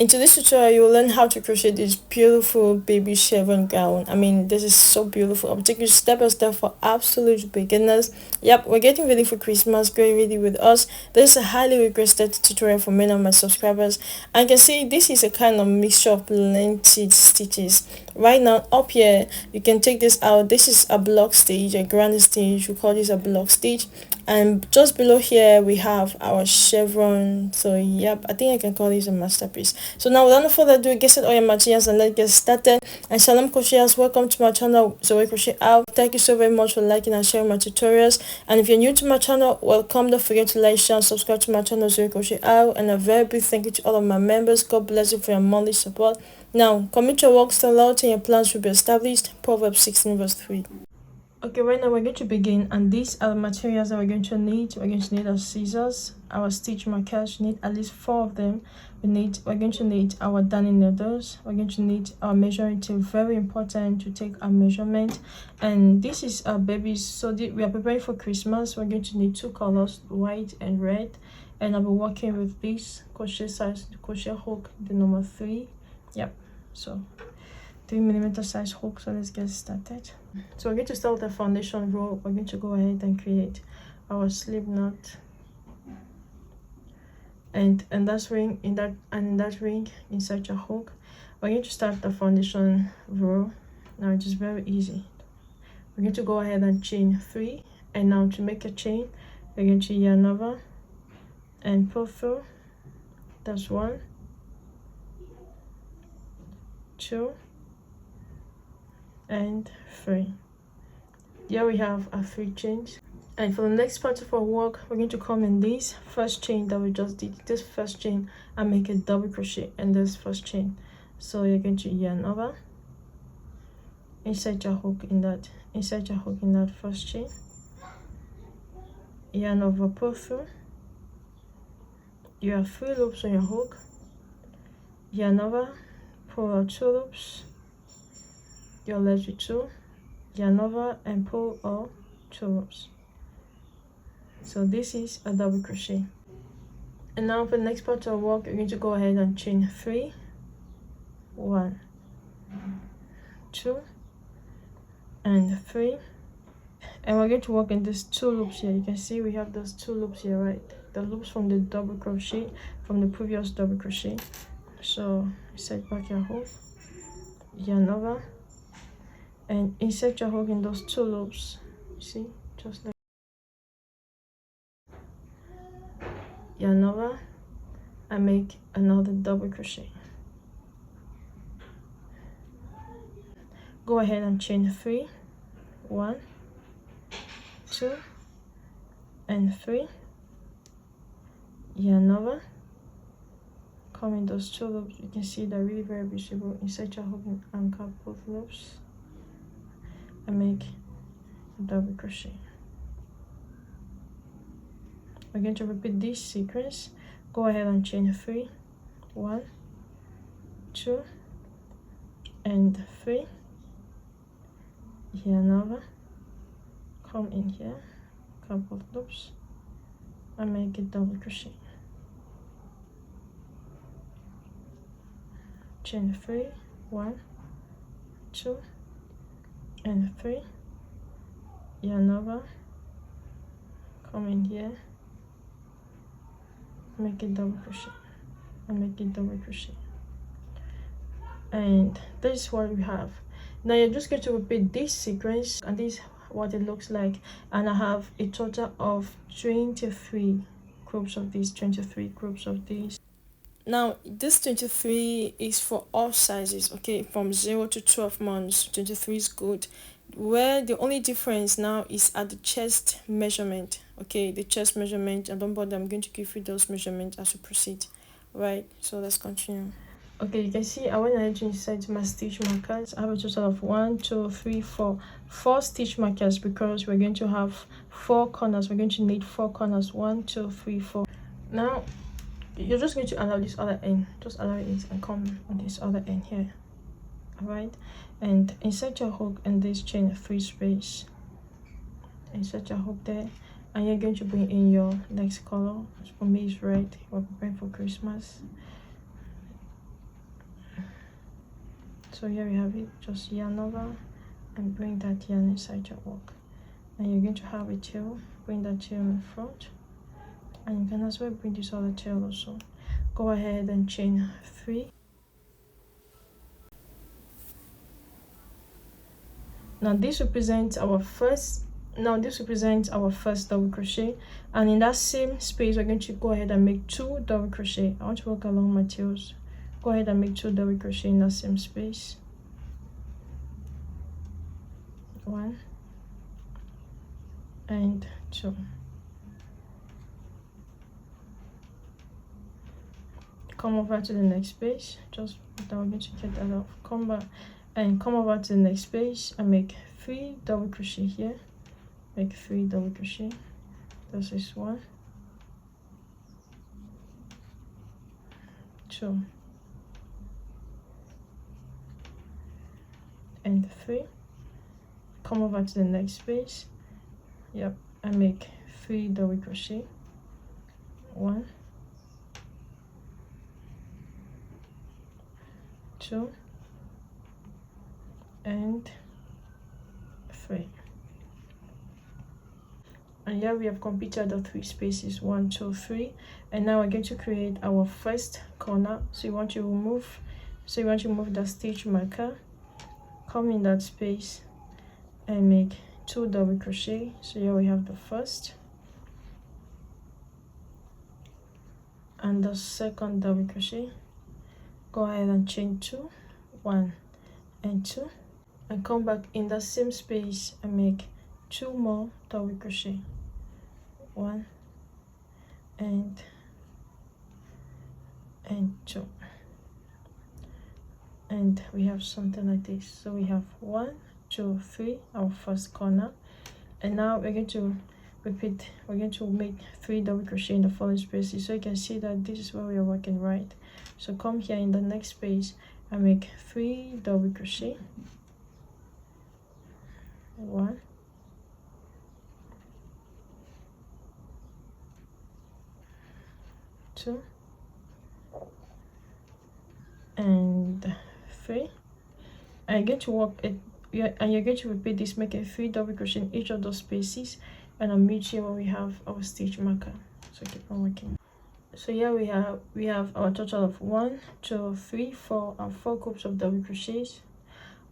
In today's tutorial, you will learn how to crochet this beautiful baby chevron gown. I mean, this is so beautiful. I'm taking you step by step for absolute beginners. Yep, we're getting ready for Christmas. Get ready with us. This is a highly requested tutorial for many of my subscribers. And you can see this is a kind of mixture of plenty stitches. Right now, up here, you can take this out. This is a block stitch, a grand stitch. We call this a block stitch. And just below here we have our chevron. So yep, I think I can call this a masterpiece. So now without no further ado, get set all your materials and let's get started. And Shalom crocheters, welcome to my channel, Zoe Crochet Out. Thank you so very much for liking and sharing my tutorials. And if you're new to my channel, welcome. Don't forget to like, share and subscribe to my channel, Zoe Crochet Out. And a very big thank you to all of my members. God bless you for your monthly support. Now commit your work, start out and your plans will be established. Proverbs 16 verse 3. Okay, right now we're going to begin, and these are the materials that we're going to need. We're going to need our scissors, our stitch markers. We need at least 4 of them. We're going to need our darning needles. We're going to need our measuring tape. Very important to take our measurement. And this is our babies. So we are preparing for Christmas. We're going to need 2 colors, white and red. And I'll be working with this crochet size crochet hook, the number 3. Yep. So 3mm size hook. So let's get started. So we're going to start with the foundation row. We're going to go ahead and create our slip knot, and that's ring in that ring insert your hook. We're going to start the foundation row. Now it is very easy. We're going to go ahead and chain 3, and now to make a chain we're going to yarn over and pull through. That's 1, 2 and 3. Here we have our 3 chains. And for the next part of our work, we're going to come in this first chain that we just did, this first chain, and make a double crochet in this first chain. So you're going to yarn over, insert your hook in that first chain, yarn over, pull through. You have 3 loops on your hook, yarn over, pull out 2 loops. You're left with 2, yarn over and pull all 2 loops. So this is a double crochet. And now for the next part of our work, you're going to go ahead and chain 3, 1, 2 and 3, and we're going to work in these 2 loops here. You can see we have those 2 loops here, right? The loops from the double crochet from the previous double crochet. So set back your hook, yarn over and insert your hook in those 2 loops. See, just like yarn over and make another double crochet. Go ahead and chain 3, 1, 2 and 3, yarn over, come in those 2 loops. You can see they're really very visible. Insert your hook and anchor both loops and make a double crochet. We're going to repeat this sequence. Go ahead and chain 3, 1, 2 and 3, yarn over, come in here, couple of loops and make a double crochet. Chain 3, 1, 2 and 3, yarn over, come in here, make a double crochet and make a double crochet. And this is what we have. Now you're just going to repeat this sequence, and this is what it looks like. And I have a total of 23 groups of these, 23 groups of these. Now this 23 is for all sizes, okay, from 0 to 12 months. 23 is good. Where the only difference now is at the chest measurement, okay, the chest measurement. And don't bother, I'm going to give you those measurements as we proceed. Right, so let's continue. Okay, you can see I went ahead to insert my stitch markers. I have a total of 1, 2, 3, 4 stitch markers, because we're going to have 4 corners. We're going to need 4 corners, 1, 2, 3, 4. Now you're just going to allow this other end, just allow it and come on this other end here. All right, and insert your hook in this chain 3 space. Insert your hook there, and you're going to bring in your next color. For me it's red. We're preparing for Christmas. So here we have it, just yarn over and bring that yarn inside your work. And you're going to have a tail, bring that tail in front, and you can as well bring this other tail also. Go ahead and chain 3. Now this represents our first double crochet, and in that same space we're going to go ahead and make 2 double crochet. I want to work along my tails. Go ahead and make 2 double crochet in that same space. 1 and 2. Come over to the next space, just we're going to get that off. Come back and come over to the next space and make 3 double crochet here. Make 3 double crochet. This is 1, 2 and 3. Come over to the next space, yep, and make 3 double crochet. 1, 2 and 3. And here we have completed the 3 spaces, 1, 2, 3, and now we're going to create our first corner. So you want to remove the stitch marker, come in that space and make 2 double crochet. So here we have the first and the second double crochet. Go ahead and chain 2, 1 and 2, and come back in the same space and make 2 more double crochet. 1 and 2, and we have something like this. So we have 1, 2, 3, our first corner, and now we're going to repeat. We're going to make 3 double crochet in the following spaces, so you can see that this is where we are working, right? So come here in the next space and make 3 double crochet. 1, 2 and 3, and you're going to work it, and you're going to repeat this, making 3 double crochet in each of those spaces, and I'll meet here where we have our stitch marker. So keep on working. So here we have our total of 1, 2, 3, 4, and 4 groups of double crochets,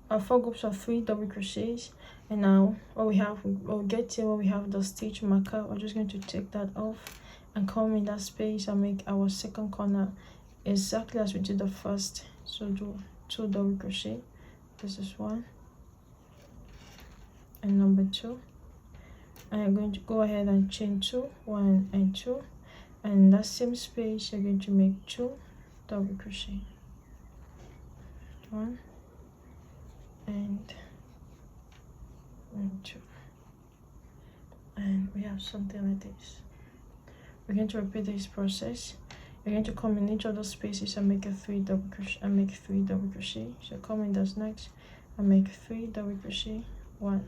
4 groups of 3 double crochets. And now what we have, we'll get here where we have the stitch marker. We're just going to take that off and come in that space and make our second corner exactly as we did the first. So do 2 double crochet. This is 1 and number 2, and I'm going to go ahead and chain 2, 1 and 2, and in that same space you're going to make 2 double crochet. 1 and 2, and we have something like this. We're going to repeat this process. You're going to come in each of those spaces and make a 3 double crochet and make 3 double crochet. So come in this next and make 3 double crochet. 1,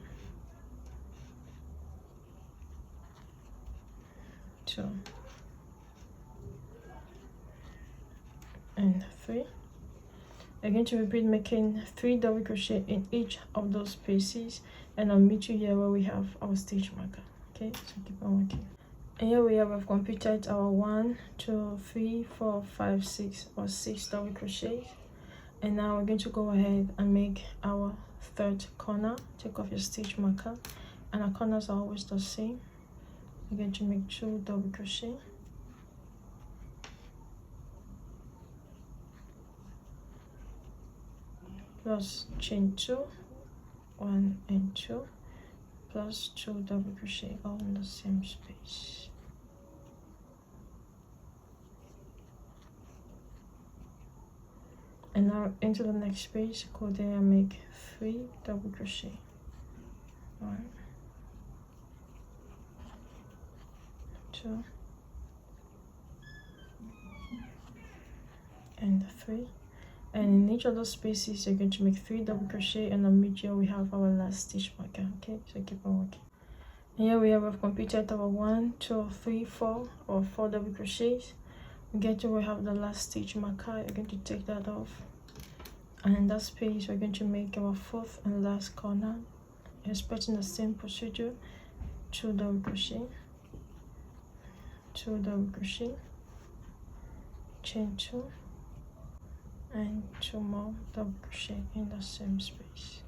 2 and 3. You're going to repeat making 3 double crochet in each of those spaces, and I'll meet you here where we have our stitch marker. Okay, so keep on working. And here we've completed our 1, 2, 3, 4, 5, 6 or 6 double crochets, and now we're going to go ahead and make our third corner. Take off your stitch marker, and our corners are always the same. We're going to make 2 double crochet, plus chain 2, 1 and 2, plus 2 double crochet, all in the same space. And now into the next space, go there and make 3 double crochet. 1, 2 and 3, and in each of those spaces you're going to make 3 double crochet, and on mid here we have our last stitch marker. Okay, so keep on working. And here we've completed our 1, 2, 3, 4 or 4 double crochets. We get to we have the last stitch marker. You're going to take that off And in that space we're going to make our fourth and last corner, expecting the same procedure: 2 double crochet, 2 double crochet, chain 2, and 2 more double crochet in the same space.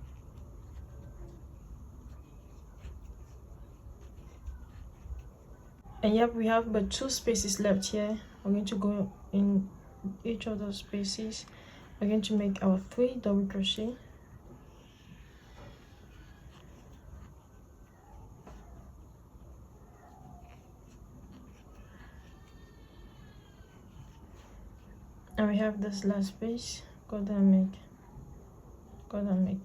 And yep, we have but 2 spaces left here. I'm going to go in each of those spaces. We're going to make our 3 double crochet, and we have this last space. Go down and make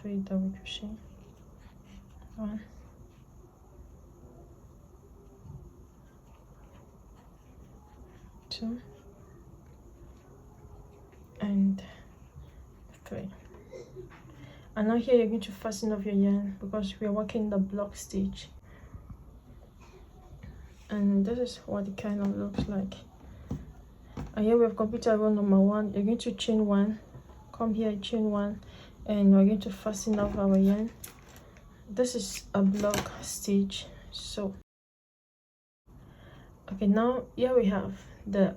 3 double crochet, 1, 2, and 3. And now here you're going to fasten off your yarn because we are working the block stitch, and this is what it kind of looks like. And here we have completed row number 1. You're going to chain 1, come here, chain 1, and we're going to fasten off our yarn. This is a block stitch. So okay, now here we have the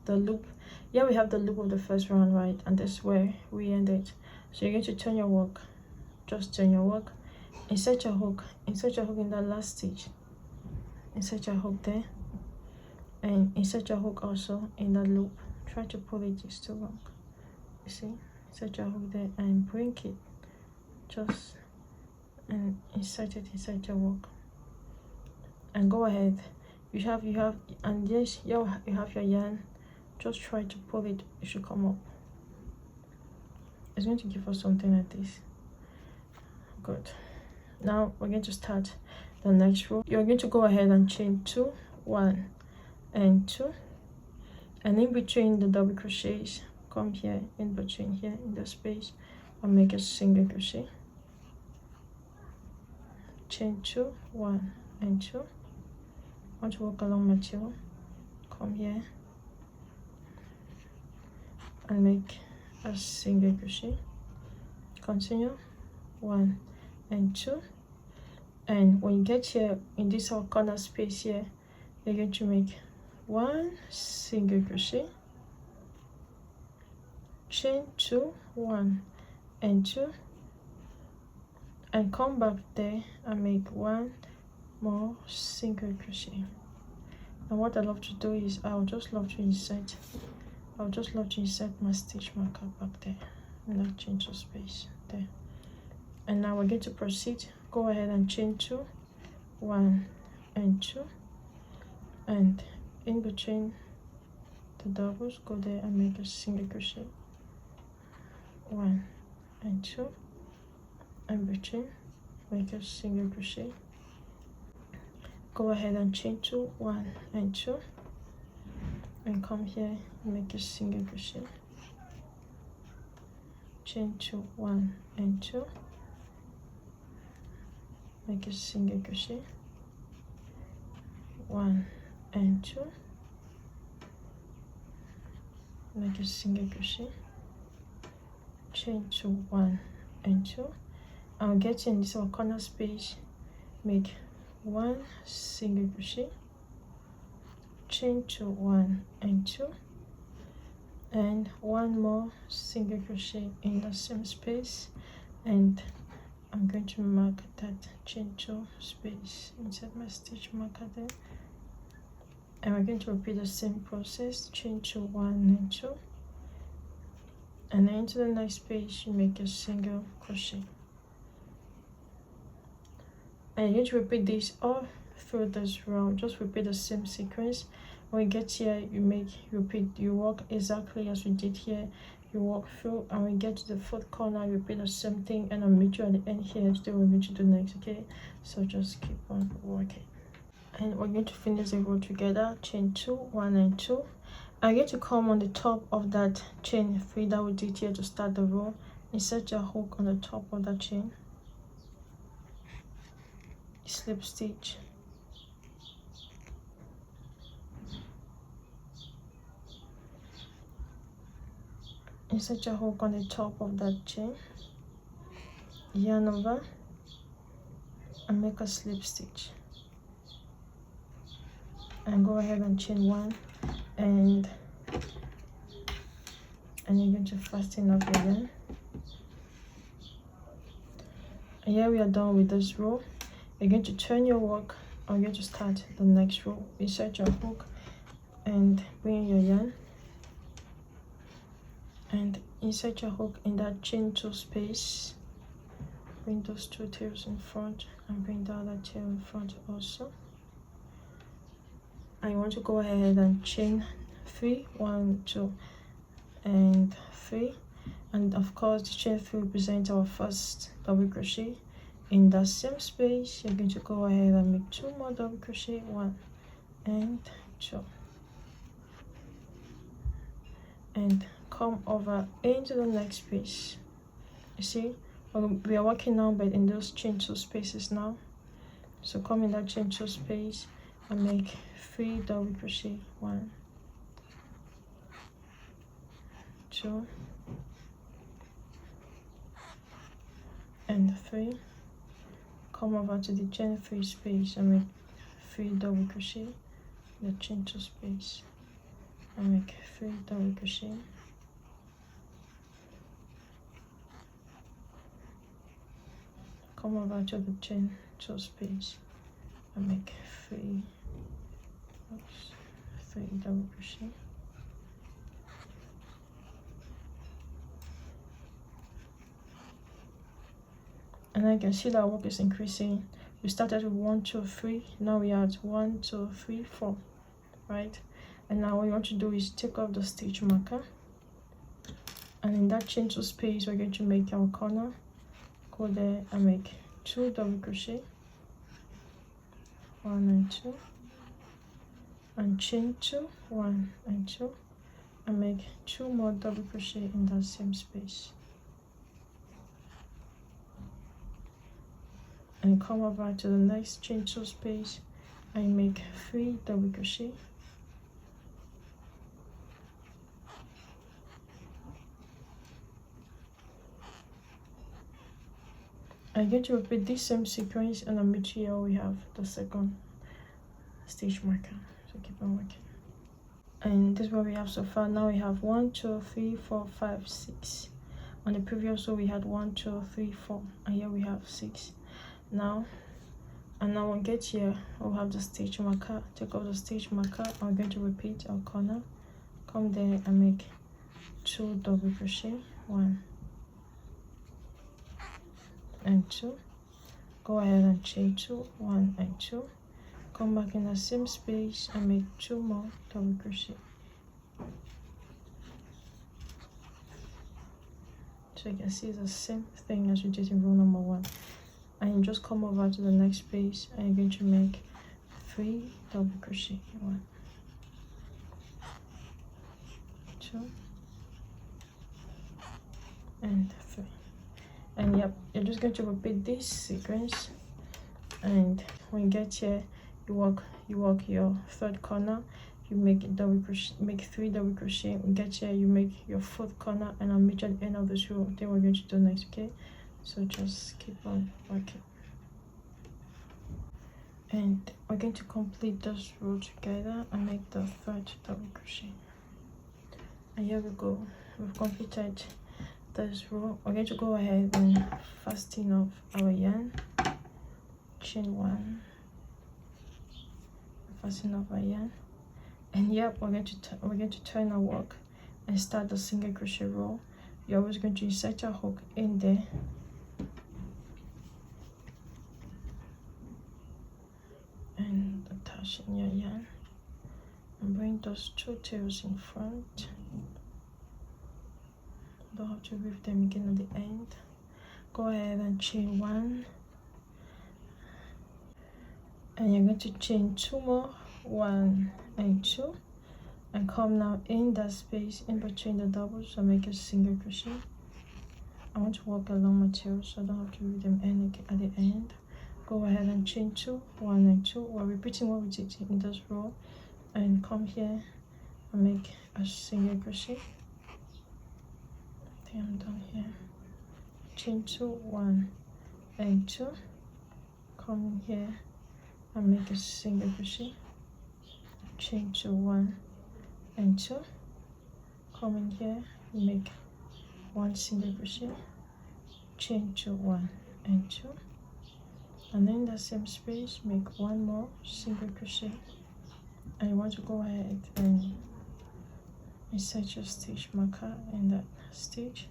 loop. Here we have the loop of the first round, right? And this is where we ended. So you're going to turn your work, just turn your work, insert your hook in that last stitch, insert your hook there, and insert your hook also in that loop. Try to pull it, it's too long. You see, insert your hook there and bring it just and insert it inside your work, and go ahead. You have and yes, you have your yarn. Just try to pull it, it should come up. It's going to give us something like this. Good. Now we're going to start the next row. You're going to go ahead and chain 2, 1 and 2, and in between the double crochets, come here in between here in the space and make a single crochet, chain 2, 1 and 2. I want to work along my tail, come here and make a single crochet, continue, 1 and 2, and when you get here in this corner space here, you're going to make 1 single crochet, chain 2, 1 and 2, and come back there and make 1 more single crochet. And what I love to do is I would just love to insert my stitch marker back there in that change of space there. And now we're going to proceed. Go ahead and chain 2, 1 and 2, and in between the doubles, go there and make a single crochet, 1 and 2, and between make a single crochet. Go ahead and chain 2, 1 and 2, and come here and make a single crochet, chain 2, 1 and 2, make a single crochet, 1 and 2, make a single crochet, chain 2, 1 and 2. I'll get in this corner space, make 1 single crochet, chain 2, 1 and 2, and 1 more single crochet in the same space, and I'm going to mark that chain 2 space inside my stitch marker there, and we're going to repeat the same process, chain 2, 1 and 2, and then into the next space you make a single crochet. And you're going to repeat this all through this round. Just repeat the same sequence. When you get here, you work exactly as we did here. You walk through, and when you get to the fourth corner, you repeat the same thing, and I'll meet you at the end here to do what we're going to do next. Okay, so just keep on working, and we're going to finish the row together. Chain 2, 1 and 2. I'm going to come on the top of that chain 3 that we did here to start the row. Insert your hook on the top of that chain, slip stitch, insert your hook on the top of that chain, yarn over, and make a slip stitch, and go ahead and chain one, and you're going to fasten up your yarn. And here we are done with this row. You're going to turn your work, or you're going to start the next row. Insert your hook and bring your yarn, and insert your hook in that chain two space. Bring those two tails in front and bring the other tail in front also. And you want to go ahead and chain 3, 1, 2, and 3. And of course the chain 3 represents our first double crochet. In that same space, you're going to go ahead and make 2 more double crochet, 1 and 2, and come over into the next space. You see, we are working now but in those chain 2 spaces now. So come in that chain 2 space and make 3 double crochet, 1, 2, and 3. Come over to the chain 3 space and make 3 double crochet, the chain 2 space, and make 3 double crochet, come over to the chain 2 space and make 3 double crochet, and I can see that work is increasing. We started with 1, 2, 3, now we are at 1, 2, 3, 4, right? And now what you want to do is take off the stitch marker, and in that chain 2 space we're going to make our corner. Go there and make 2 double crochet, 1 and 2, and chain 2, 1 and 2, and make 2 more double crochet in that same space, and come over to the next chain 2 space and make 3 double crochet, I'm going to repeat this same sequence, and on which here we have the second stitch marker. So keep on working. And this is what we have so far. Now we have 1, 2, 3, 4, 5, 6. On the previous row we had 1, 2, 3, 4, and here we have 6. Now when we get here, we'll have the stitch marker. Take off the stitch marker, and we're going to repeat our corner. Come there and make 2 double crochet, 1 and 2. Go ahead and chain 2, 1 and 2. Come back in the same space and make 2 more double crochet. So you can see the same thing as we did in row number 1. And you just come over to the next space and you're going to make 3 double crochet, 1, 2, and 3. And yep, you're just going to repeat this sequence, and when you get here, you work your third corner, you make a double crochet, make 3 double crochet. When you get here, you make your 4th corner, and I'll meet you at the end of this row. Then we're going to do next, okay? So just keep on working, and we're going to complete this row together and make the 3rd double crochet. And here we go, we've completed this row. We're going to go ahead and fasten off our yarn, chain 1, fasten off our yarn, and yep, we're going to turn our work and start the single crochet row. You're always going to insert your hook in there, and attach in your yarn, and bring those 2 tails in front. Don't have to weave them again at the end. Go ahead and chain 1, and you're going to chain 2 more, 1 and 2, and come now in that space in between the doubles and make a single crochet. I want to work along my tails, so I don't have to weave them in at the end. Go ahead and chain 2, 1 and 2. We're repeating what we did in this row, and come here and make a single crochet, Okay, I'm done here. Chain 2, 1 and 2, come in here and make a single crochet, chain 2, 1 and 2, come in here, make 1 single crochet, chain 2, 1 and 2, and then the same space make 1 more single crochet, and you want to go ahead and insert your stitch marker in that stitch.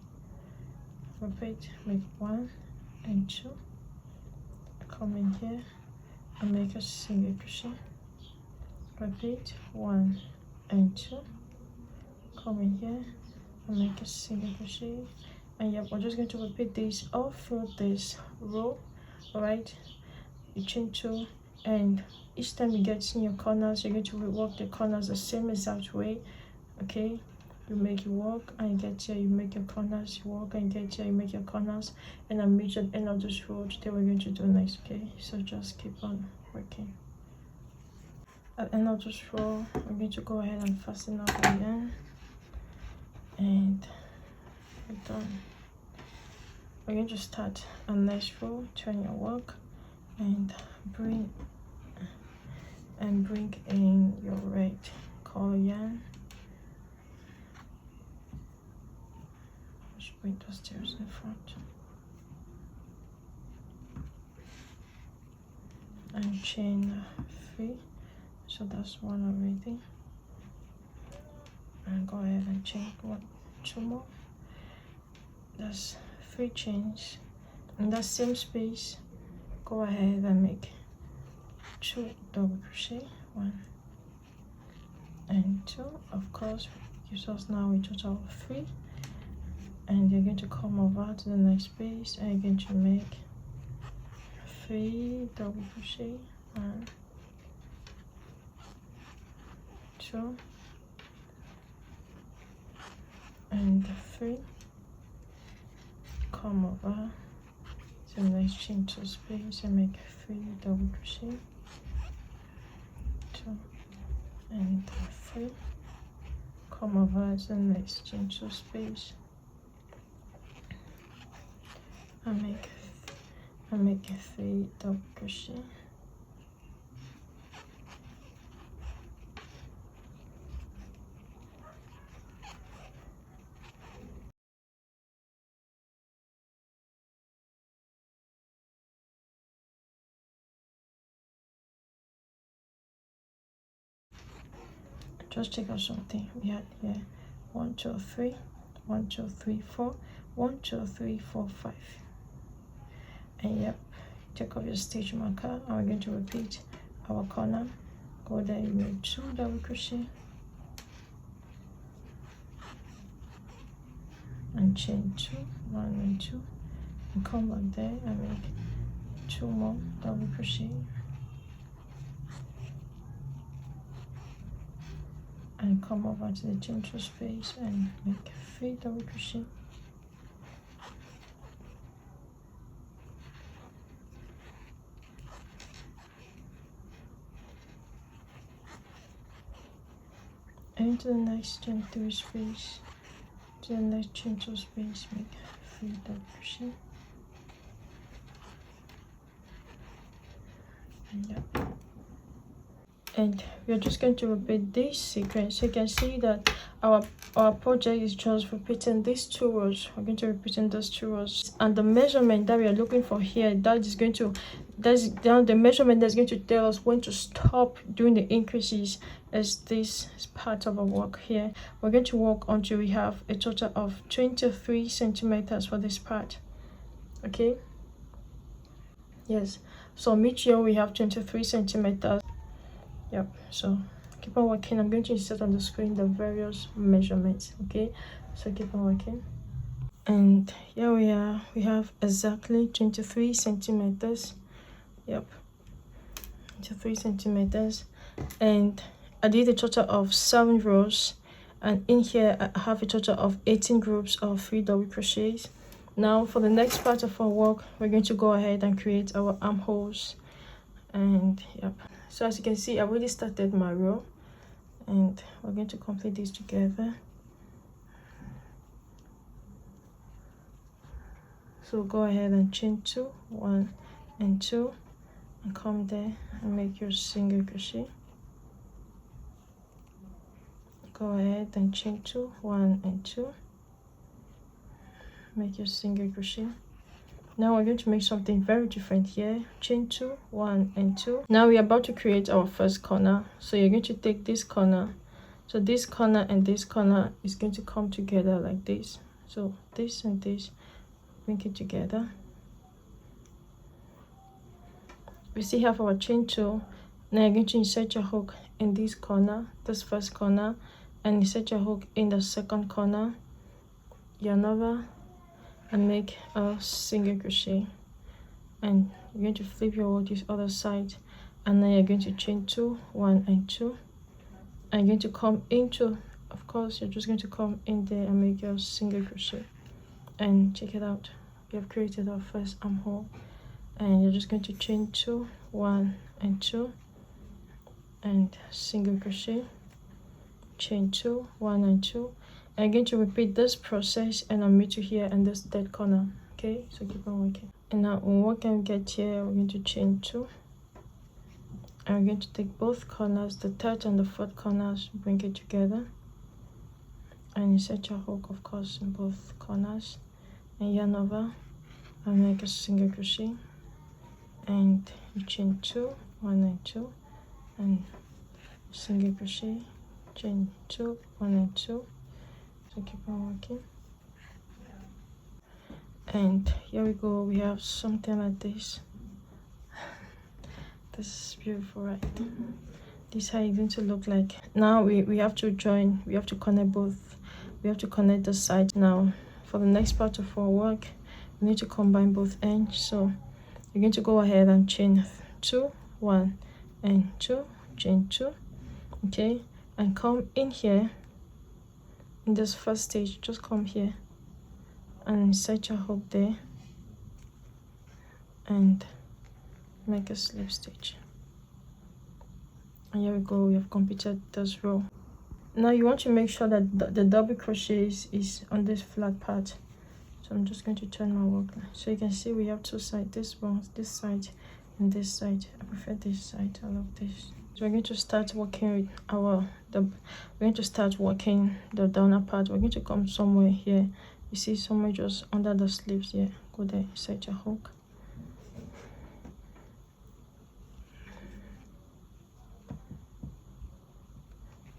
Repeat, make 1 and 2, come in here and make a single crochet, repeat, 1 and 2, come in here and make a single crochet, and yeah, we're just going to repeat this all through this row. All right, you chain 2, and each time you get in your corners, you're going to rework the corners the same exact way. Okay, you make your work and you get here, you make your corners, you work and you get here, you make your corners, and I'll meet you at the end of this row that we're going to do next. Okay, so just keep on working. At the end of this row, we're going to go ahead and fasten up again, and we're done. We're going to start a next row, turn your work, and bring in your red color yarn. Just bring those stairs in front and chain 3, so that's 1 already, and go ahead and chain 2 more. That's 3 chains. In that same space, go ahead and make 2 double crochet, 1 and 2, of course, gives us now a total of 3, and you're going to come over to the next space and you're going to make 3 double crochet, 1, 2 and 3, come over to the next chain 2 space and make 3 double crochet, 2 and 3, come over to the next chain 2 space and make 3 double crochet, just check out something. We had here 1 2 3 1 2 3 4 1 2 3 4 5, and yep, take off your stitch marker and we're going to repeat our corner. Go there, you make 2 double crochet and chain 2, 1 and 2, and come back there and make 2 more double crochet and come over to the chain 2 space and make 3 double crochet, and to the next chain 3 space, to the next chain 2 space, make 3 double crochet, and yeah, and we're just going to repeat this sequence. So you can see that our project is just repeating these 2 rows. We're going to repeat in those 2 rows, and the measurement that we are looking for here, the measurement that's going to tell us when to stop doing the increases is this part of our work here. We're going to work until we have a total of 23 centimeters for this part. Okay, yes, so mid here we have 23 centimeters. Yep, so keep on working. I'm going to insert on the screen the various measurements. Okay, so keep on working, and here we are. We have exactly 23 centimeters. Yep, 23 centimeters, and I did a total of 7 rows, and in here I have a total of 18 groups of 3 double crochets. Now for the next part of our work, we're going to go ahead and create our armholes, and yep, so as you can see, I already started my row, and we're going to complete this together. So go ahead and chain 2, 1 and 2, and come there and make your single crochet. Go ahead and chain 2, 1 and 2, make your single crochet. Now we're going to make something very different here. Chain 2, 1 and 2. Now we're about to create our first corner. So you're going to take this corner. So this corner and this corner is going to come together like this. So this and this, make it together. We still have our chain 2. Now you're going to insert your hook in this corner, this first corner, and insert your hook in the second corner, yarn over, and make a single crochet. And you're going to flip your wool this other side, and then you're going to chain 2, 1 and 2, and you're going to come into, of course you're just going to come in there and make your single crochet. And check it out, we have created our first armhole, and you're just going to chain 2, 1 and 2, and single crochet, chain 2, 1 and 2. I'm going to repeat this process, and I'll meet you here in this third corner. Okay, so keep on working. And now when we can get here, we're going to chain 2, and we're going to take both corners, the third and the fourth corners, bring it together, and insert your hook, of course, in both corners, and yarn over and make a single crochet, and you chain 2, 1 and 2, and single crochet, chain 2, 1 and 2. So keep on working. And here we go, we have something like this. This is beautiful, right? This is how it's going to look like. Now we have to join, we have to connect both, we have to connect the sides. Now for the next part of our work, we need to combine both ends. So you're going to go ahead and chain 2, 1 and 2, chain 2, okay, and come in here in this first stage. Just come here and insert your hook there and make a slip stitch. And here we go, we have completed this row. Now you want to make sure that the double crochet is on this flat part. So I'm just going to turn my work line. So you can see we have two sides, this one, this side and this side. I prefer this side, I love this. So we're going to start working with we're going to start working the downer part. We're going to come somewhere here. You see somewhere just under the sleeves here. Go there, insert your hook.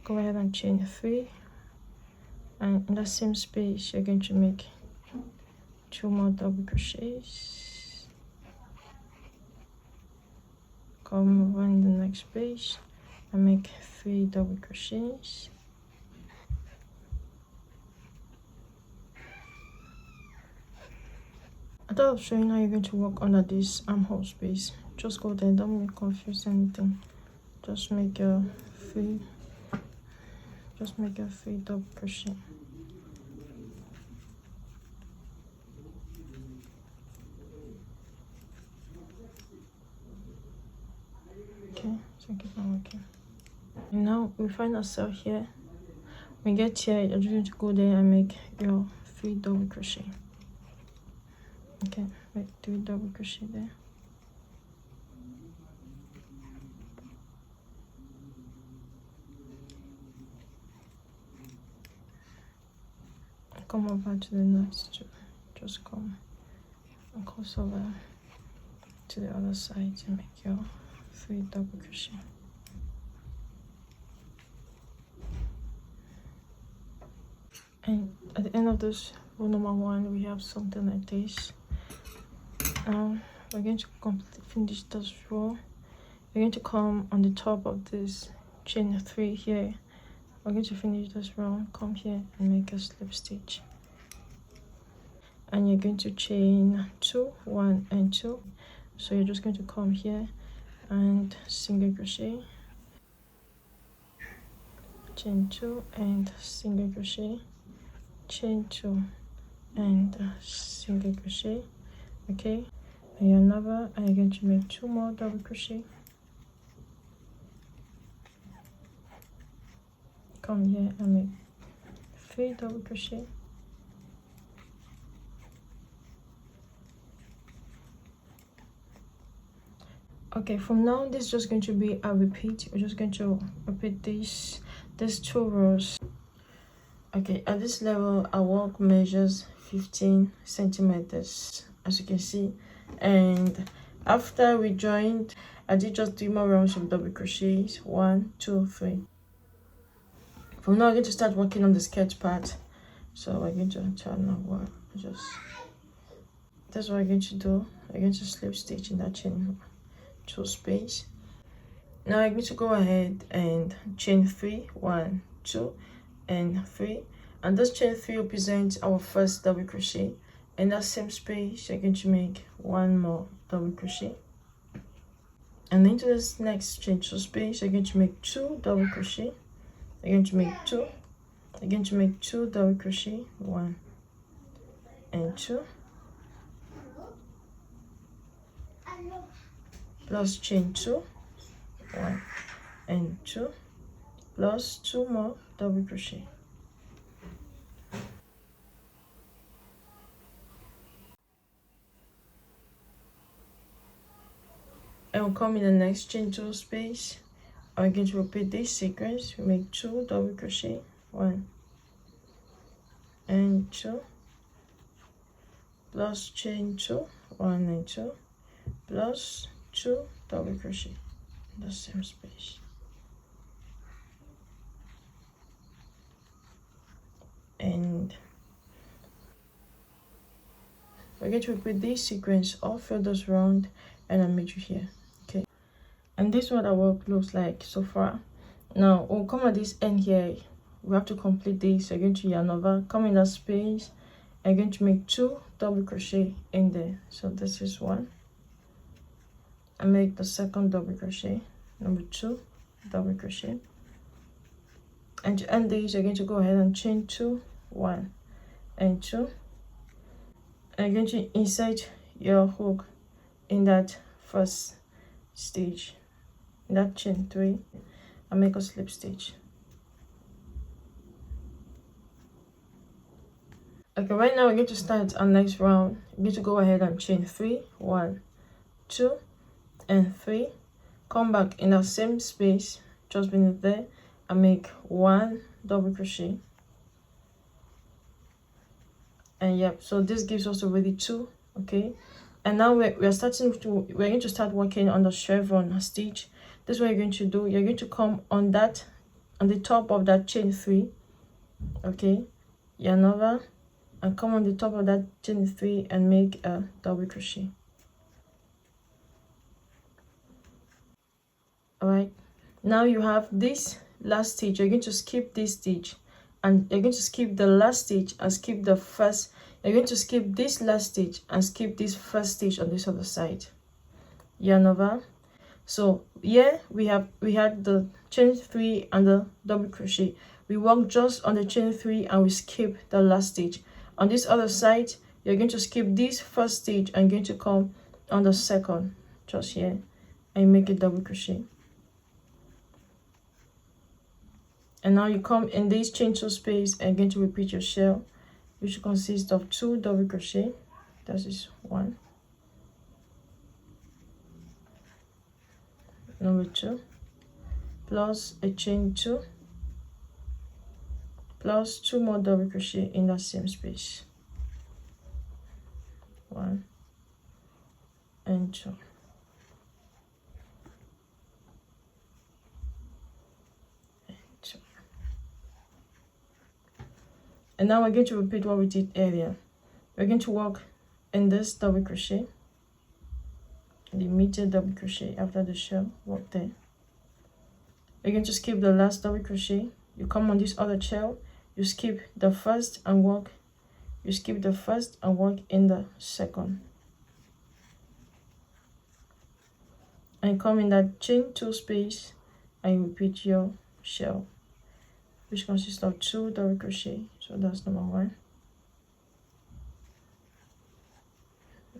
Go ahead and chain 3, and in the same space you're going to make 2 more double crochets. Come over in the next space and make 3 double crochets. I thought of showing how you're going to work under this armhole space. Just go there, don't make confuse anything. Just make a 3 double crochet. Okay, so keep on working. And now we find ourselves here. When we get here, you're just going to go there and make your 3 double crochet. Okay, make 3 double crochet there. Come over to the next two. Just come and cross over to the other side and make your 3 double crochet. And at the end of this row number 1, we have something like this. We're going to finish this row. We're going to come on the top of this chain 3 here. We're going to finish this row, come here and make a slip stitch. And you're going to chain 2, 1 and 2. So you're just going to come here and single crochet, chain 2 and single crochet, chain 2 and single crochet. Okay, and yarn over, and you're going to make 2 more double crochet. Come here and make 3 double crochet, Okay, from now this is just going to be a repeat. We're just going to repeat these 2 rows. Okay, at this level our work measures 15 centimeters, as you can see. And after we joined, I did just 3 more rounds of double crochets. 1, 2, 3. From now I'm going to start working on the sketch part. So we're going to turn over. That's what we're going to do. We're going to slip stitch in that chain 2 space. Now I'm going to go ahead and chain 3, 1, 2 and 3, and this chain 3 represents our first double crochet. In that same space you're going to make 1 more double crochet, and into this next chain 2 space you're going to make 2 double crochet. You're going to make 2. You're going to make 2 double crochet, 1 and 2, plus chain 2, 1 and 2, plus 2 more double crochet. And we'll come in the next chain 2 space. I'm going to repeat this sequence. We make 2 double crochet, 1 and 2, plus chain 2, 1 and 2, plus 2 double crochet in the same space. And we're going to repeat this sequence all through this round, and I'll meet you here. Okay, and this is what our work looks like so far. Now we'll come at this end here. We have to complete this. You're going to yarn over, come in that space, and you're going to make 2 double crochet in there. So this is 1, and make the second double crochet, number 2 double crochet, and to end these you're going to go ahead and chain 2, 1 and 2, and you're going to insert your hook in that first stitch, in that chain 3, and make a slip stitch. Okay, right now we're going to start our next round. You're going to go ahead and chain 3, 1, 2 and 3, come back in that same space just beneath there, and make 1 double crochet. And yep, so this gives us already 2. Okay, and now we're going to start working on the chevron stitch. This is what you're going to do. You're going to come on the top of that chain 3. Okay, yarn over and come on the top of that chain 3 and make a double crochet. All right, now you have this last stitch. You're going to skip this stitch, and you're going to skip the last stitch and skip the first. You're going to skip this last stitch and skip this first stitch on this other side. Yarn over. So here we had the chain 3 and the double crochet. We work just on the chain 3 and we skip the last stitch. On this other side you're going to skip this first stitch and going to come on the second, just here, and make a double crochet. And now you come in this chain 2 space and going to repeat your shell, which consists of 2 double crochet. That is 1, number 2, plus a chain 2, plus 2 more double crochet in that same space, 1 and 2. And now we're going to repeat what we did earlier. We're going to work in this double crochet, the immediate double crochet after the shell, work there. You're going to skip the last double crochet. You come on this other shell, you skip the first and work, you skip the first and work in the second, and come in that chain 2 space and you repeat your shell, which consists of 2 double crochet. So that's number 1,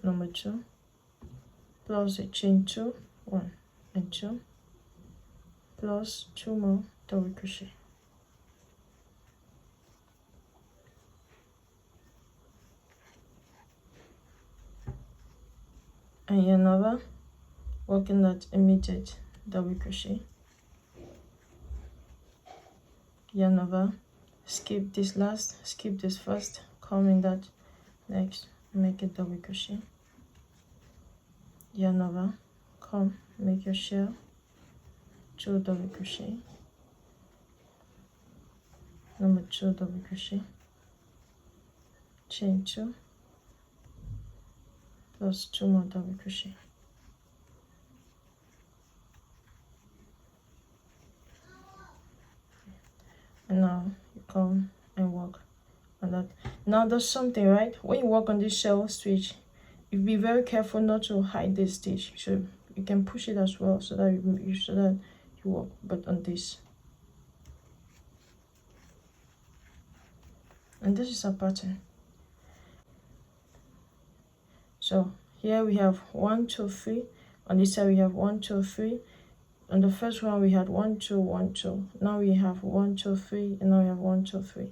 number 2, plus a chain 2, 1 and 2, plus 2 more double crochet. And yarn over working that immediate double crochet, yarn over, skip this last, skip this first, come in that next, make a double crochet, yarn over, come, make your shell, 2 double crochet, number 2 double crochet, chain 2 plus 2 more double crochet. And now you come and work on that. Now there's something, right? When you work on this shell stitch, you be very careful not to hide this stitch. So you can push it as well so that you work, but on this. And this is our pattern. So here we have 1 2 3. On this side we have 1 2 3. On the first one we had 1 2 1 2. Now we have 1 2 3, and now we have 1 2 3.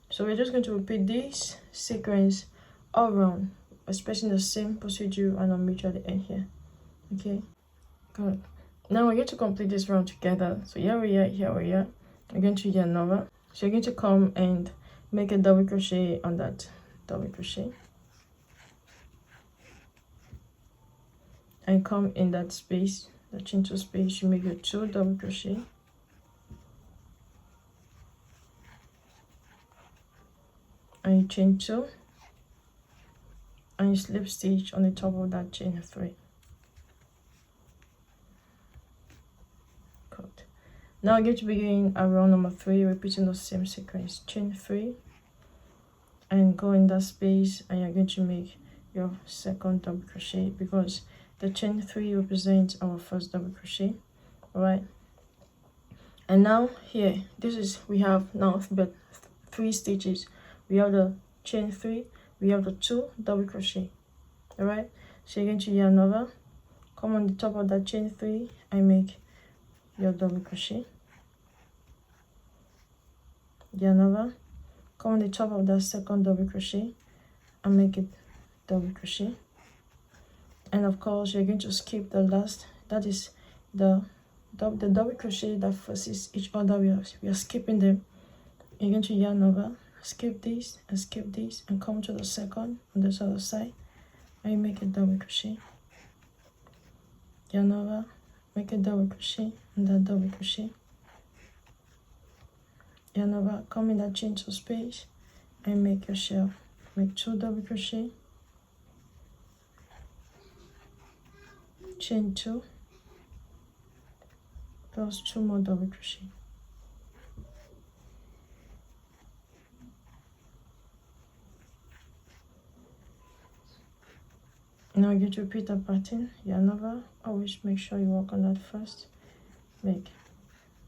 So we're just going to repeat this sequence all around, especially the same procedure and I'll meet you at the end here. Okay, good. Now we're going to complete this round together. So here we are, here we are. We're going to yarn over. So you're going to come and make a double crochet on that double crochet, and come in that space, the chain 2 space, you make your 2 double crochet, and you chain 2, and you slip stitch on the top of that chain 3. Good. Now I'm going to begin around number 3, repeating the same sequence, chain 3, and go in that space, and you're going to make your second double crochet, because the chain 3 represents our first double crochet. All right, and now here, this is, we have now but 3 stitches. We have the chain 3, we have the 2 double crochet. All right, so you're going to yarn over, come on the top of that chain 3 and make your double crochet, yarn over, come on the top of that second double crochet and make it double crochet. And of course you're going to skip the last, that is the double crochet that faces each other. We are skipping them. You're going to yarn over, skip this and come to the second on this other side, and you make a double crochet, yarn over, make a double crochet and that double crochet, yarn over, come in that chain 2 space and make your shell, make 2 double crochet, chain 2 plus 2 more double crochet. Now you to repeat the pattern, yarn over, always make sure you work on that first, make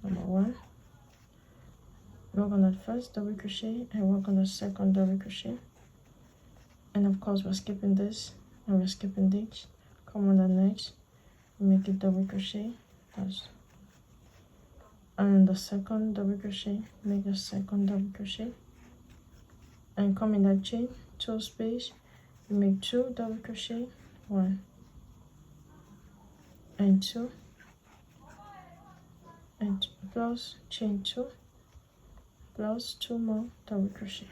number 1, work on that first double crochet and work on the second double crochet, and of course we're skipping this and we're skipping this, come on the next, make a double crochet, that's, and the second double crochet, make a second double crochet, and come in that chain 2 space, you make 2 double crochet, 1 and 2, and plus chain 2 plus 2 more double crochet.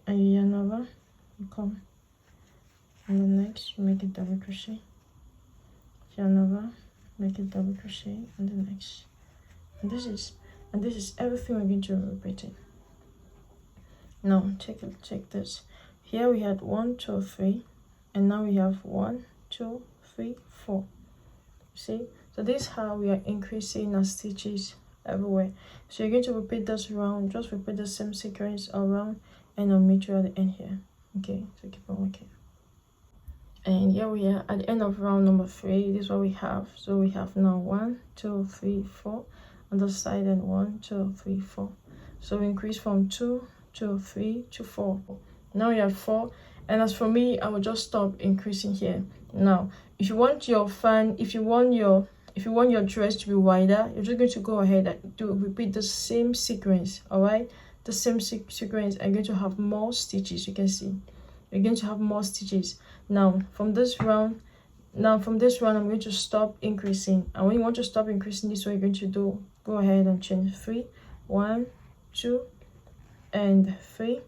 And you yarn over, you come and the next, make a double crochet, yarn over, make a double crochet and the next, and this is everything we're going to repeat it. Now check this. Here we had 1 2 3, and now we have 1 2 3 4. See, so this is how we are increasing our stitches everywhere. So you're going to repeat this round, just repeat the same sequence around, and I'll meet you at the end here. Okay, so keep on working. And here we are at the end of round number 3. This is what we have. So we have now 1 2 3 4 on the side, and 1 2 3 4. So we increase from 2 2 3 to 4. Now we have 4, and as for me, I will just stop increasing here. Now if you want your fan, if you want your dress to be wider, you're just going to go ahead and repeat the same sequence. All right, the same sequence, I'm going to have more stitches. You can see you're going to have more stitches. Now from this round, I'm going to stop increasing, and when you want to stop increasing, this is what you're going to do. Go ahead and chain 3, 1, 2 and 3.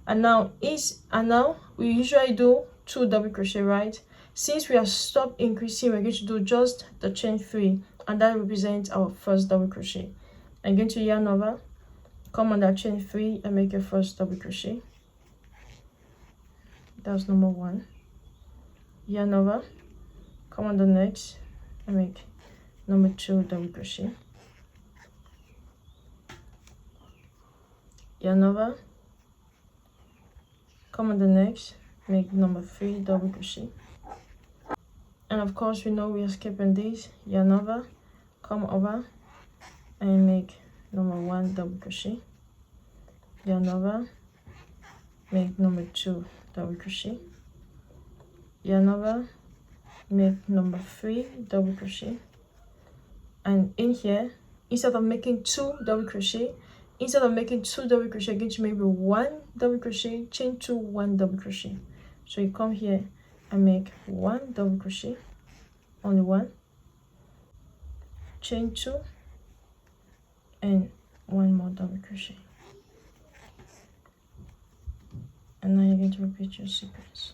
And now we usually do 2 double crochet, right? Since we have stopped increasing, we're going to do just the chain 3, and that represents our first double crochet. I'm going to yarn over, come on that chain 3 and make your first double crochet. That's number 1. Yarn over, come on the next and make number 2 double crochet. Yarn over, come on the next, make number 3 double crochet. And of course, we know we are skipping this. Yarn over, come over and make number 1 double crochet. Yarn over, make number 2 double crochet. Yarn over, make number 3 double crochet. And in here, instead of making 2 double crochet, I'm going to make 1 double crochet, chain 2, 1 double crochet. So you come here and make 1 double crochet, only 1, chain 2 and 1 more double crochet. And now you're going to repeat your sequence.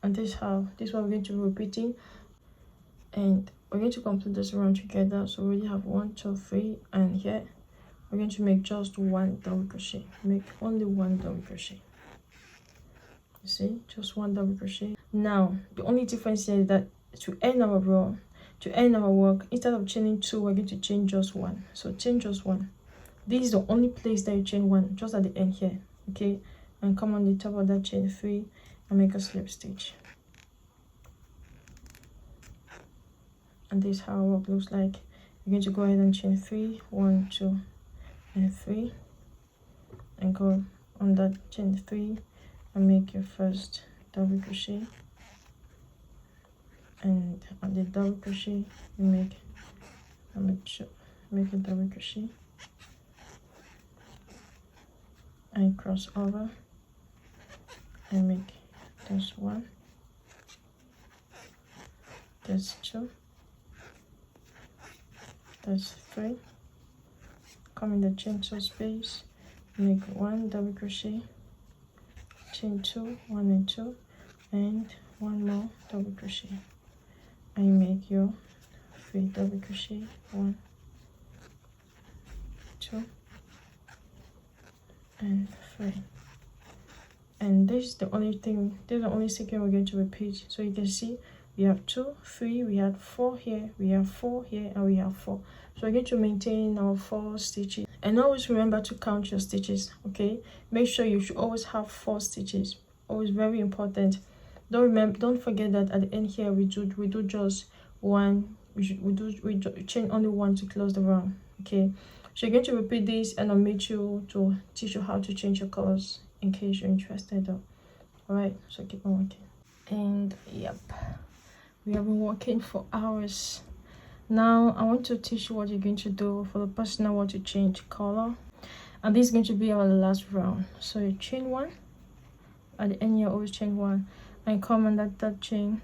And this is what we're going to be repeating, and we're going to complete this round together. So we already have 1, 2, 3, and here we're going to make just 1 double crochet. Make only 1 double crochet. You see, just 1 double crochet. Now the only difference here is that to end our row, to end our work, instead of chaining 2, we're going to chain just 1. So chain just 1. This is the only place that you chain 1, just at the end here. Okay, and come on the top of that chain 3 and make a slip stitch. And this is how our work looks like. You're going to go ahead and chain 3, 1, 2 and 3, and go on that chain 3 and make your first double crochet. And on the double crochet you make a double crochet and cross over and make this 1, this 2, that's 3. Come in the chain 2 space, make 1 double crochet, chain 2, 1 and 2, and 1 more double crochet, and you make your 3 double crochet, 1, 2 and 3. And this is the only sequence we're going to repeat. So you can see we have 2, 3, we had 4 here, we have 4 here, and we have 4. So we're going to maintain our 4 stitches. And always remember to count your stitches. Okay, make sure you should always have 4 stitches. Always very important. Don't forget that at the end here we do just 1. We chain only 1 to close the round. Okay, so you're going to repeat this, and I'll meet you to teach you how to change your colors in case you're interested though. All right, so keep on working. And yep, we have been working for hours. Now I want to teach you what you're going to do for the person that want to change color, and this is going to be our last round. So you chain 1 at the end, you always chain 1 and come on that third chain,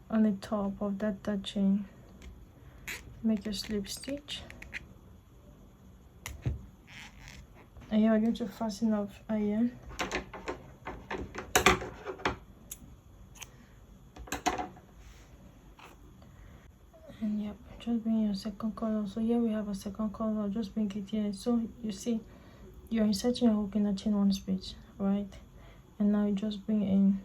on the top of that third chain, make a slip stitch, and you are going to fasten off iron. And yep, just bring your second color. So here we have a second color, just bring it here. So you see you're inserting your hook in the chain 1 space, right? And now you just bring in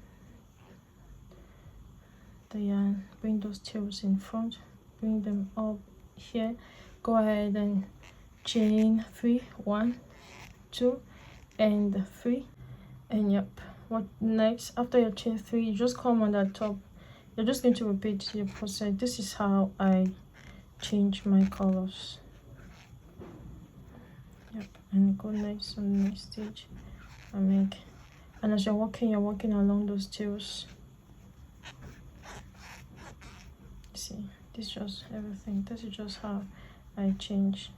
the yarn, bring those tails in front, bring them up here, go ahead and chain 3, 1, 2 and 3. And yep, what next? After your chain 3, you just come on that top. You're just going to repeat your process. This is how I change my colors. Yep, and go next on the next stage and make, and as you're walking along those tails. This is just everything. This is just how I change.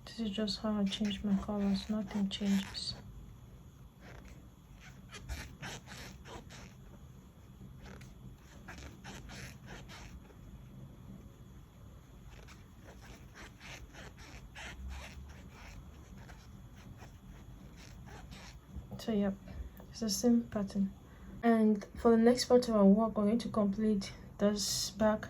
This is just how I change my colors. Nothing changes. So yep, it's the same pattern. And for the next part of our work, we're going to complete this back.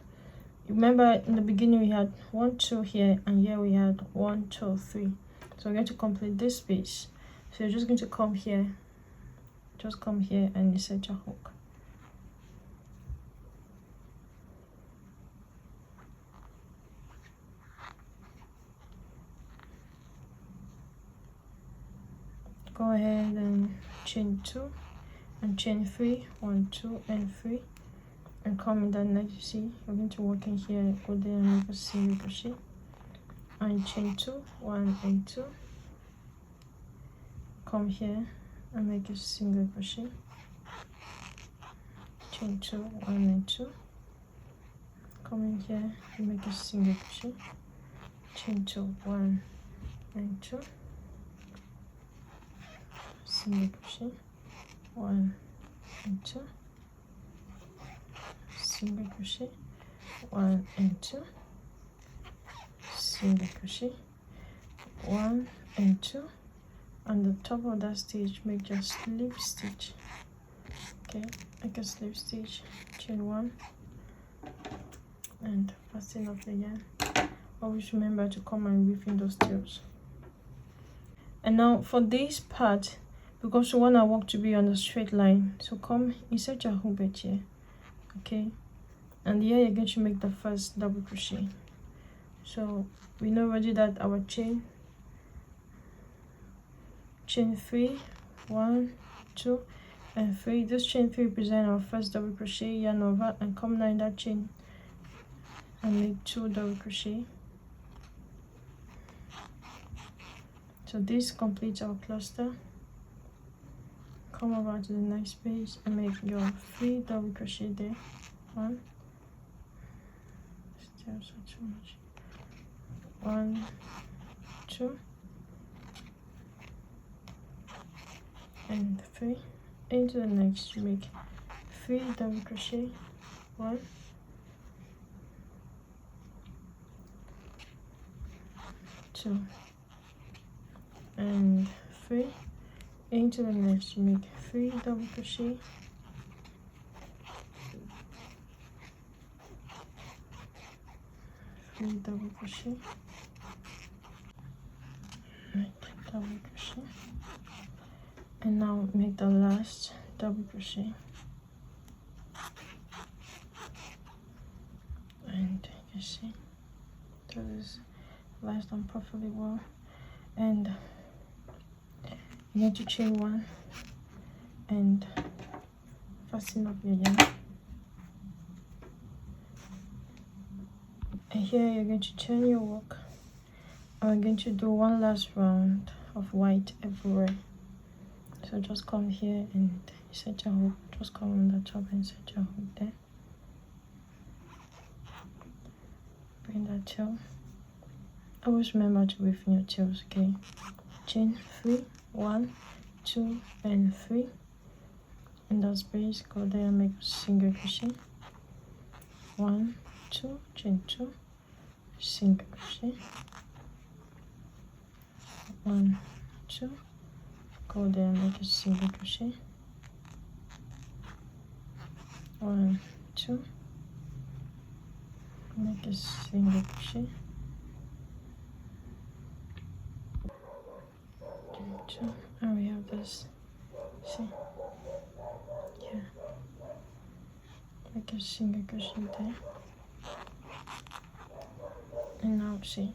Remember in the beginning we had 1 2 here, and here we had 1 2 3. So we're going to complete this piece. So you're just going to come here, and insert your hook. Go ahead and chain 2 and chain 3, 1 2 and 3, and come in that next. You see, we're going to work in here, go there and make a single crochet, and chain 2, 1 and 2, come here and make a single crochet, chain 2, 1 and 2, come in here and make a single crochet, chain 2, 1 and 2, single crochet, 1 and 2, single crochet, 1 and 2, single crochet, 1 and 2. On the top of that stitch, make just slip stitch. Okay, make a slip stitch, chain 1, and fasten up the yarn. Always remember to come and weave in those tails. And now for this part, because we want our work to be on a straight line, so come insert your hook bit here. Okay, and here you're going to make the first double crochet. So we know already that our chain 3, 1 2 and 3, this chain 3 represent our first double crochet, yarn over, and come now in that chain and make 2 double crochet. So this completes our cluster. Come over to the next page and make your 3 double crochet there. 1, still so too much, 1 2 and 3. Into the next, make 3 double crochet, 1 2 and 3. Into the next, make 3 double crochet, 3 double crochet, make double crochet, and now make the last double crochet, and you see that is last done perfectly well. And you need to chain 1 and fasten up your yarn, and here you're going to turn your work, and we're going to do one last round of white everywhere. So just come here and set your hook, just come on the top and set your hook there, bring that tail. Always remember to weave in your tails. Okay, chain 3, 1 2 and 3 in that space, go there and make a single crochet, 1 2, chain 2, single crochet, 1 2, go there and make a single crochet, 1 2, make a single crochet, 2, and we have this. See, yeah, make a single crochet there, and now see,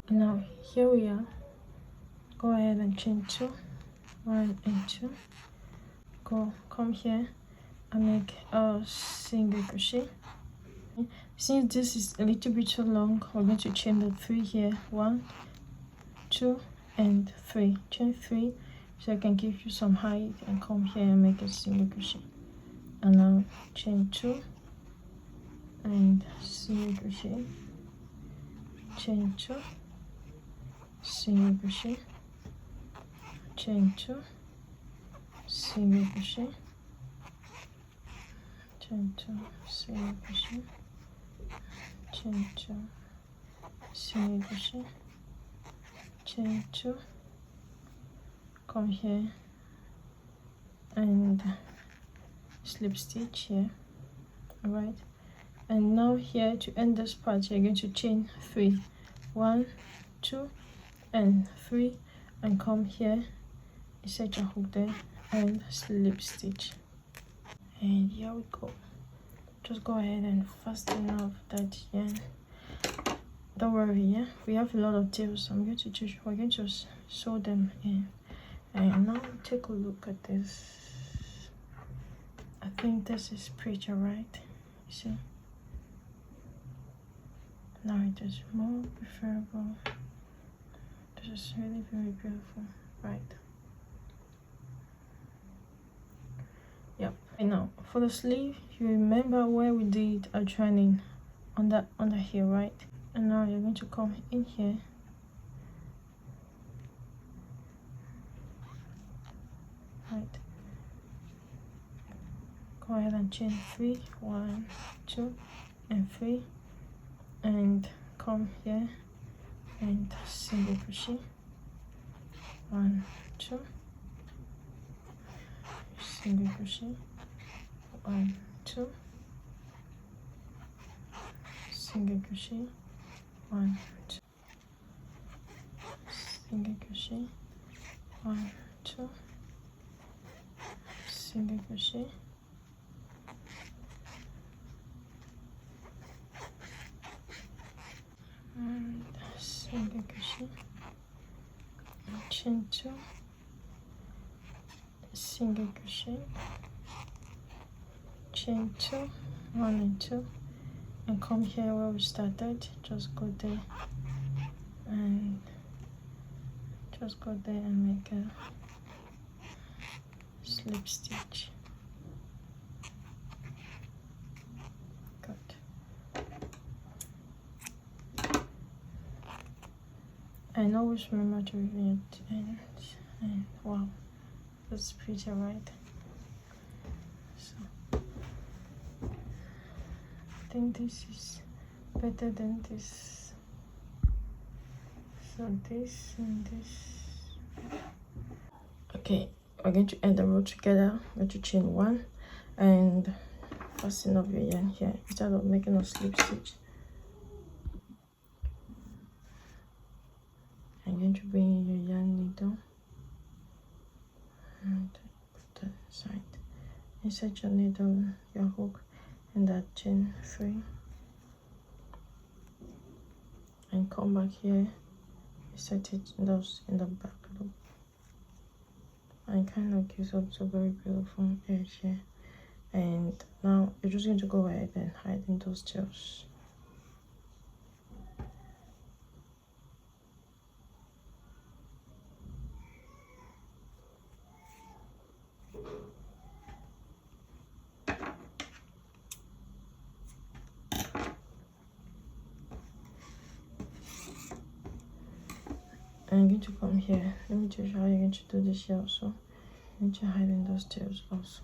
and now here we are. Go ahead and chain 2, 1 and 2, come here and make a single crochet. Since this is a little bit too long, we're going to chain the 3 here, 1 2 and 3, chain 3 so I can give you some height, and come here and make a single crochet, and now chain 2 and single crochet, chain 2, single crochet, chain 2, single crochet, chain 2, single crochet, chain 2, single crochet, chain 2, come here and slip stitch here. All right, and now here to end this part you're going to chain 3, 1, 2 and 3, and come here, insert your hook there and slip stitch. And here we go. Just go ahead and fasten off that yarn. Don't worry, yeah, we have a lot of tails. We're going to sew them in. And now take a look at this. I think this is pretty, right? You see, now it is more preferable. This is really very beautiful, right? Yep. And now for the sleeve, you remember where we did our joining under here, right? And now you're going to come in here right, go ahead and chain 3, 1, 2 and 3, and come here and single crochet, 1, 2, single crochet, 1, 2, single crochet, 1, 2, single crochet, 1, 2, single crochet, and single crochet, chain 2, single crochet, chain 2, 1 and 2, and come here where we started. Just go there and make a slip stitch. Good. And always remember to reveal it, and wow, that's pretty, right? So I think this is better than this. So this and this. Okay, we're going to end the row together. We're going to chain 1 and fasten up your yarn here instead of making a slip stitch. I'm going to bring in your yarn needle and put that aside. Insert your needle, your hook in that chain 3, and come back here, insert it in the back loop, and kind of gives up a very beautiful edge here. And now you're just going to go ahead and hide in those tails. And I'm going to come here. Let me show you how you're going to do this here also. You need to hide in those tails also.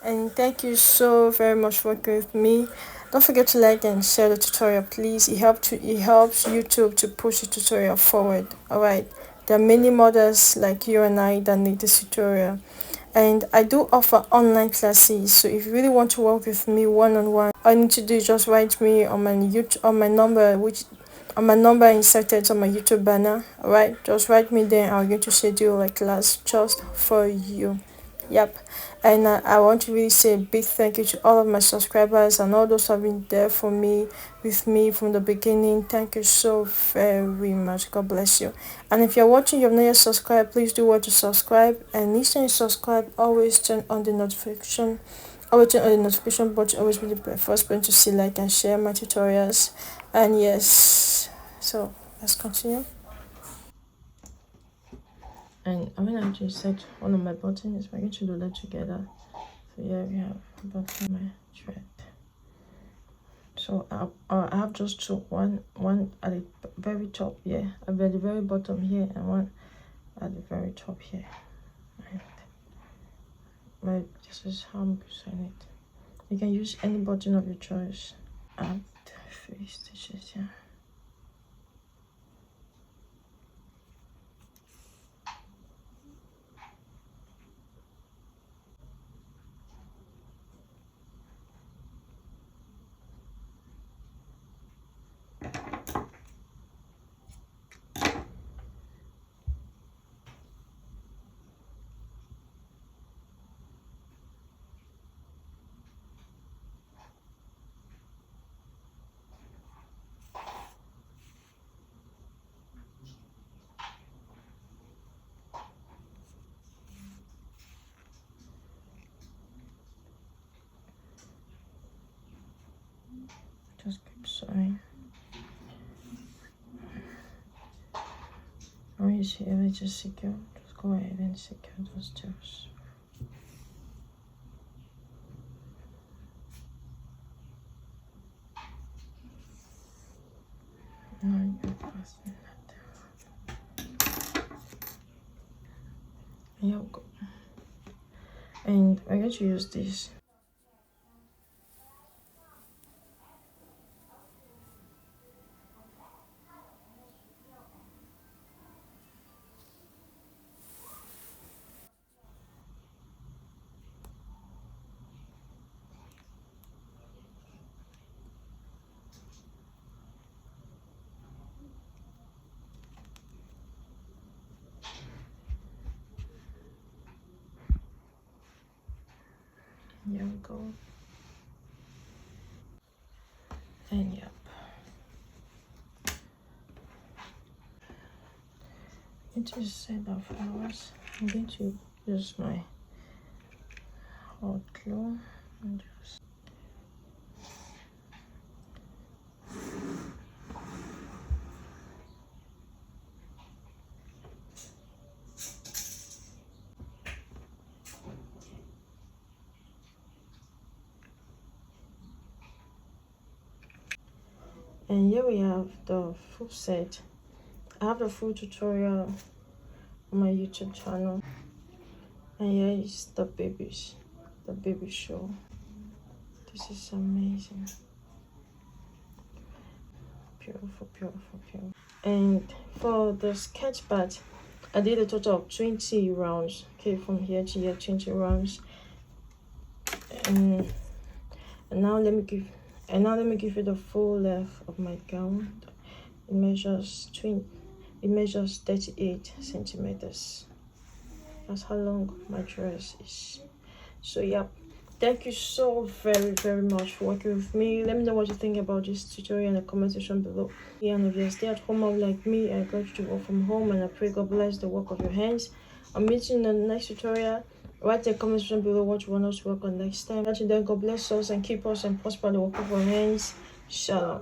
And thank you so very much for working with me. Don't forget to like and share the tutorial, please. It helps YouTube to push the tutorial forward. Alright, there are many mothers like you and I that need this tutorial. And I do offer online classes, so if you really want to work with me one-on-one, all you need to do is just write me on my number inserted on my YouTube banner. Alright, just write me there. I'm going to schedule a class just for you. Yep. And I want to really say a big thank you to all of my subscribers and all those who have been there for me, with me from the beginning. Thank you so very much. God bless you. And if you're watching, you've not yet subscribed, please do want to subscribe. And each time you subscribe, always turn on the notification. Always turn on the notification button. Always be the first person to see, like, and share my tutorials. And yes, so let's continue. And I'm going to insert one of my buttons. We're going to do that together. So here we have button my thread. So I have just two, one at the very top here, at the very bottom here, and one at the very top here. Right, this is how I'm using it. You can use any button of your choice. Add 3 stitches here. Just keep sewing. When you see it, just secure. Just go ahead and secure those tails. Now you're fastening that down. Here we go. And we're going to use this. Here we go. And yep. Into set of flowers. I'm going to use my hot glue and just and here we have the full set. I have the full tutorial on my YouTube channel. And here is the baby show. This is amazing. Beautiful, beautiful, beautiful. And for the sketch part, I did a total of 20 rounds. Okay, from here to here, 20 rounds. And now let me give you the full length of my gown. It measures 38 centimeters. That's how long my dress is. So yeah, thank you so very much for working with me. Let me know what you think about this tutorial in the comment section below. And if you're still at home like me, I encourage you to work from home, and I pray God bless the work of your hands. I'll meet you in the next tutorial. Write in the comment section below what you want us to work on next time. Until then, God bless us and keep us and prosper the work of our hands. Shalom.